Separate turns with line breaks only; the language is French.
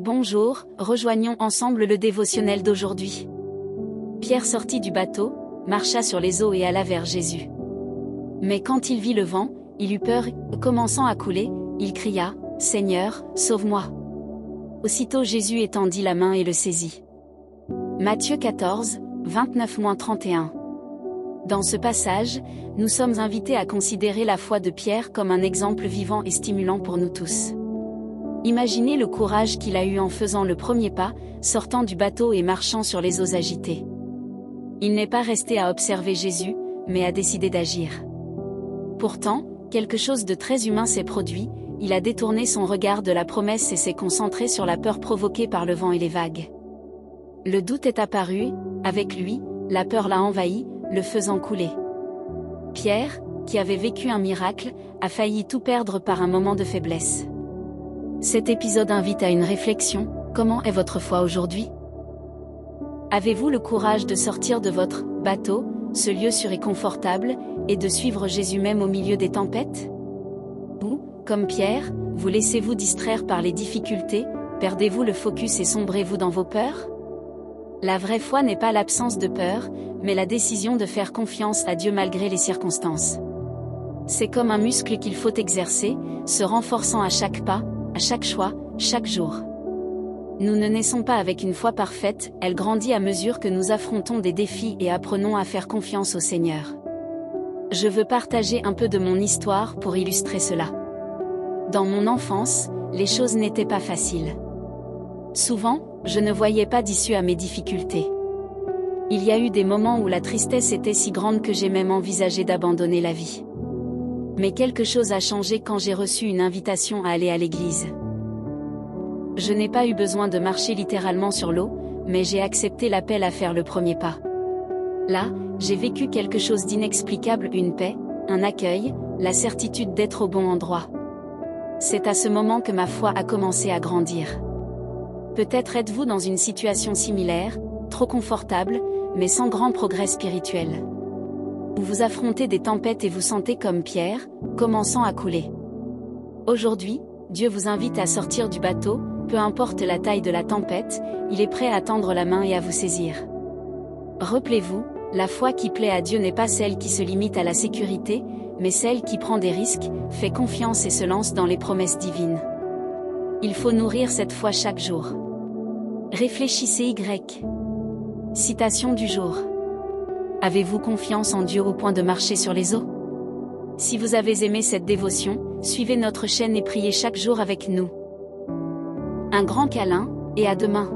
Bonjour, rejoignons ensemble le dévotionnel d'aujourd'hui. Pierre sortit du bateau, marcha sur les eaux et alla vers Jésus. Mais quand il vit le vent, il eut peur, et, commençant à couler, il cria, « Seigneur, sauve-moi !» Aussitôt Jésus étendit la main et le saisit. Matthieu 14, 29-31. Dans ce passage, nous sommes invités à considérer la foi de Pierre comme un exemple vivant et stimulant pour nous tous. Imaginez le courage qu'il a eu en faisant le premier pas, sortant du bateau et marchant sur les eaux agitées. Il n'est pas resté à observer Jésus, mais a décidé d'agir. Pourtant, quelque chose de très humain s'est produit, il a détourné son regard de la promesse et s'est concentré sur la peur provoquée par le vent et les vagues. Le doute est apparu, avec lui, la peur l'a envahi, le faisant couler. Pierre, qui avait vécu un miracle, a failli tout perdre par un moment de faiblesse. Cet épisode invite à une réflexion, comment est votre foi aujourd'hui? Avez-vous le courage de sortir de votre « bateau », ce lieu sûr et confortable, et de suivre Jésus même au milieu des tempêtes? Ou, comme Pierre, vous laissez-vous distraire par les difficultés, perdez-vous le focus et sombrez-vous dans vos peurs? La vraie foi n'est pas l'absence de peur, mais la décision de faire confiance à Dieu malgré les circonstances. C'est comme un muscle qu'il faut exercer, se renforçant à chaque pas, à chaque choix, chaque jour. Nous ne naissons pas avec une foi parfaite, elle grandit à mesure que nous affrontons des défis et apprenons à faire confiance au Seigneur. Je veux partager un peu de mon histoire pour illustrer cela. Dans mon enfance, les choses n'étaient pas faciles. Souvent, je ne voyais pas d'issue à mes difficultés. Il y a eu des moments où la tristesse était si grande que j'ai même envisagé d'abandonner la vie. Mais quelque chose a changé quand j'ai reçu une invitation à aller à l'église. Je n'ai pas eu besoin de marcher littéralement sur l'eau, mais j'ai accepté l'appel à faire le premier pas. Là, j'ai vécu quelque chose d'inexplicable, une paix, un accueil, la certitude d'être au bon endroit. C'est à ce moment que ma foi a commencé à grandir. Peut-être êtes-vous dans une situation similaire, trop confortable, mais sans grand progrès spirituel. Vous affrontez des tempêtes et vous sentez comme Pierre, commençant à couler. Aujourd'hui, Dieu vous invite à sortir du bateau, peu importe la taille de la tempête, il est prêt à tendre la main et à vous saisir. Rappelez-vous, la foi qui plaît à Dieu n'est pas celle qui se limite à la sécurité, mais celle qui prend des risques, fait confiance et se lance dans les promesses divines. Il faut nourrir cette foi chaque jour. Réfléchissez Y. Citation du jour. Avez-vous confiance en Dieu au point de marcher sur les eaux? Si vous avez aimé cette dévotion, suivez notre chaîne et priez chaque jour avec nous. Un grand câlin, et à demain.